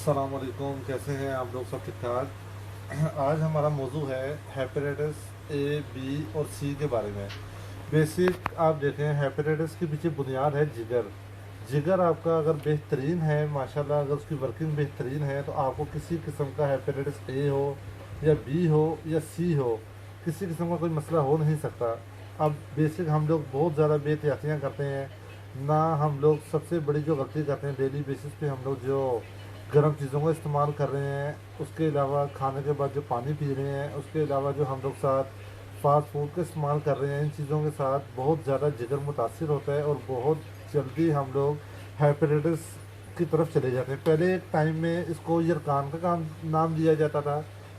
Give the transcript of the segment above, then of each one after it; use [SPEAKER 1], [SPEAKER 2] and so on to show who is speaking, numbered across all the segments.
[SPEAKER 1] अस्सलाम वालेकुम, कैसे हैं आप लोग? सब ठीक ठाक। आज हमारा मौजू है हेपेटाइटिस ए, बी और सी के बारे में। बेसिक आप देखें, हेपेटाइटिस के पीछे बुनियाद है जिगर। जिगर आपका अगर बेहतरीन है, माशाल्लाह, अगर उसकी वर्किंग बेहतरीन है तो आपको किसी किस्म का हेपेटाइटिस ए हो या बी हो या सी हो, किसी किस्म का कोई मसला हो नहीं सकता। अब बेसिक हम लोग बहुत ज़्यादा बेहतियातियाँ करते हैं ना। हम लोग सबसे बड़ी जो गलती करते हैं डेली बेसिस पे, हम लोग जो गर्म चीज़ों का इस्तेमाल कर रहे हैं, उसके अलावा खाने के बाद जो पानी पी रहे हैं, उसके अलावा जो हम लोग साथ फास्ट फूड का इस्तेमाल कर रहे हैं, इन चीज़ों के साथ बहुत ज़्यादा जिगर मुतासिर होता है और बहुत जल्दी हम लोग हेपेटाइटिस की तरफ चले जाते हैं। पहले एक टाइम में इसको यरकान का काम नाम दिया जाता था,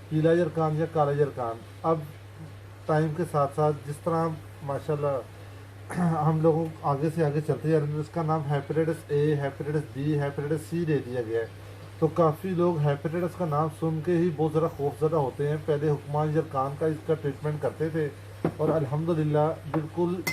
[SPEAKER 1] पीला यरकान या काला यरकान। अब टाइम के साथ साथ जिस तरह माशाल्लाह हम लोगों आगे से आगे चलते जा रहे हैं, इसका नाम hepatitis A, hepatitis B, hepatitis C दे दिया गया है। तो काफ़ी लोग हेपेटाइटिस का नाम सुन के ही बहुत ज़्यादा खौफज़दा होते हैं। पहले हुक्मान यरकान का इसका ट्रीटमेंट करते थे और अल्हम्दुलिल्लाह बिल्कुल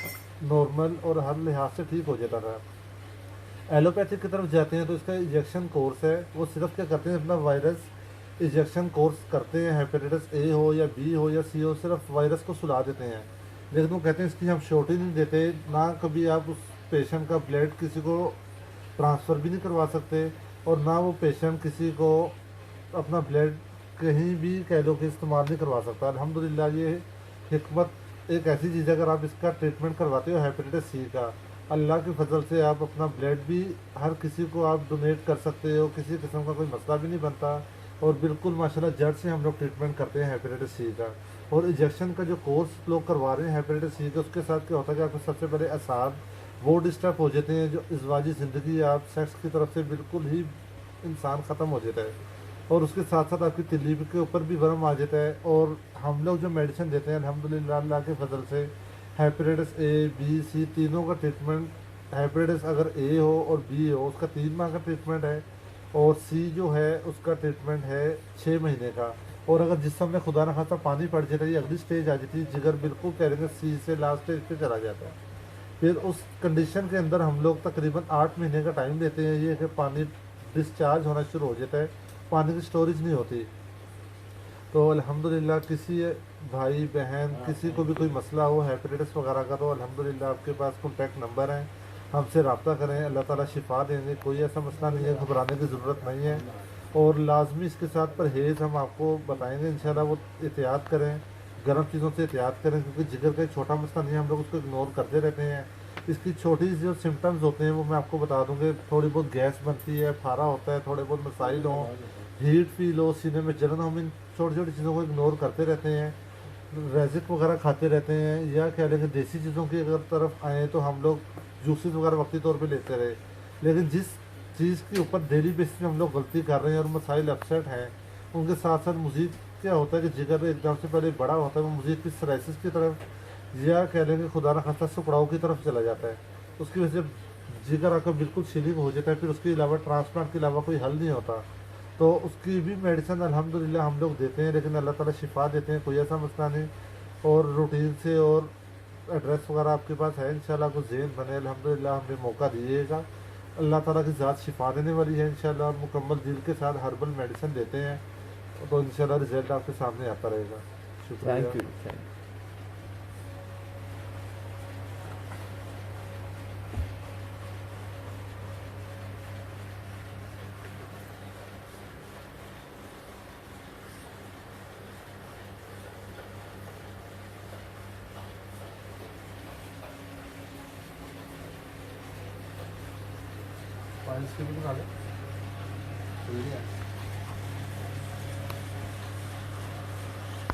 [SPEAKER 1] नॉर्मल और हर लिहाज से ठीक हो जाता था। एलोपैथिक की तरफ जाते हैं तो इसका इंजेक्शन कोर्स है। वो सिर्फ क्या करते हैं, अपना वायरस इंजेक्शन कोर्स करते हैं। हेपेटाइटिस ए हो या बी हो या सी हो, सिर्फ वायरस को सुला देते हैं। लेकिन वो कहते हैं इसकी हम श्योरिटी नहीं देते ना। कभी आप उस पेशेंट का ब्लड किसी को ट्रांसफ़र भी नहीं करवा सकते और ना वो पेशेंट किसी को अपना ब्लड कहीं भी कह लो कि इस्तेमाल नहीं करवा सकता। अल्हम्दुलिल्लाह ये हिकमत एक ऐसी चीज़ है, अगर आप इसका ट्रीटमेंट करवाते हो हेपेटाइटिस सी का, अल्लाह के फजल से आप अपना ब्लड भी हर किसी को आप डोनेट कर सकते हो, किसी किस्म का कोई मसला भी नहीं बनता। और बिल्कुल माशाल्लाह जड़ से हम लोग ट्रीटमेंट करते हैं हेपेटाइटिस सी का। और इंजेक्शन का जो कोर्स लोग करवा रहे हैं हेपेटाइटिस सी का, उसके साथ क्या होता है कि आपको सबसे पहले असाब वो डिस्टर्ब हो जाते हैं। जो इजवाजी ज़िंदगी आप सेक्स की तरफ से बिल्कुल ही इंसान ख़त्म हो जाता है। और उसके साथ साथ आपकी तिल्ली के ऊपर भी वर्म आ जाता है। और हम लोग जो मेडिसिन देते हैं अल्हम्दुलिल्लाह अल्लाह के फजल से, हेपेटाइटिस ए, बी, सी तीनों का ट्रीटमेंट, हेपेटाइटिस अगर ए हो और बी हो उसका 3 माह का ट्रीटमेंट है, और सी जो है उसका ट्रीटमेंट है 6 महीने का। और अगर जिसम में खुदा न खास्ता पानी पड़ जाता है, ये अगली स्टेज आ जाती है, जिगर बिल्कुल कह रहे हैं सी से लास्ट स्टेज पे चला जाता है। फिर उस कंडीशन के अंदर हम लोग तकरीबन 8 महीने का टाइम लेते हैं। ये कि पानी डिस्चार्ज होना शुरू हो जाता है, पानी की स्टोरेज नहीं होती। तो अल्हम्दुलिल्लाह किसी भाई बहन किसी को भी कोई मसला हो हेपेटाइटिस वगैरह का, तो अल्हम्दुलिल्लाह आपके पास कॉन्टैक्ट नंबर हैं, हमसे रब्ता करें, अल्लाह ताला शिफा देंगे। कोई ऐसा मसला नहीं है, घबराने की ज़रूरत नहीं है। और लाजमी इसके साथ परहेज़ हम आपको बताएंगे इंशाल्लाह। वो एहतियात करें, गर्म चीज़ों से एहतियात करें, क्योंकि जिगर का एक छोटा मसला नहीं है, हम लोग उसको इग्नोर करते रहते हैं। इसकी छोटी सी जो सिम्टम्स होते हैं वो मैं आपको बता दूंगे। थोड़ी बहुत गैस बनती है, फारा होता है, थोड़े बहुत मसाइल हों, हीट फील हो, सीने में जलन हो, हम इन छोटी छोटी चीज़ों को इग्नोर करते रहते हैं, रेजिक वगैरह खाते रहते हैं। या कह लें कि देसी चीज़ों की अगर तरफ आए तो हम लोग जूसेस वगैरह वक्ती तौर पे लेते रहे। लेकिन जिस चीज़ के ऊपर डेली बेसिस पे हम लोग गलती कर रहे हैं और मसाइल अपसेट हैं, उनके साथ साथ मज़ीद क्या होता है कि जिगर एकदम से पहले बड़ा होता है, वो मज़ीद की सराइसिस की तरफ या कह लें कि खुदा न खास्ता सुकड़ाव की तरफ चला जाता है। उसकी वजह से जिगर आपका बिल्कुल सीलिंग हो जाता है। फिर उसके अलावा ट्रांसप्लांट के अलावा कोई हल नहीं होता। तो उसकी भी मेडिसिन अल्हम्दुलिल्लाह हम लोग देते हैं, लेकिन अल्लाह ताला शिफा देते हैं, कोई ऐसा मसला नहीं। और रूटीन से और एड्रेस वगैरह आपके पास है, इंशाल्लाह आपको ज़हन बने, अल्हम्दुलिल्लाह हमें मौका दीजिएगा। अल्लाह ताला की ज़ात शिफा देने वाली है इंशाल्लाह। और मुकम्मल दिल के साथ हर्बल मेडिसिन देते हैं, तो इंशाल्लाह रिजल्ट आपके सामने आता रहेगा। शुक्रिया।
[SPEAKER 2] Thank you, thank you.
[SPEAKER 1] Files के भी बना लें।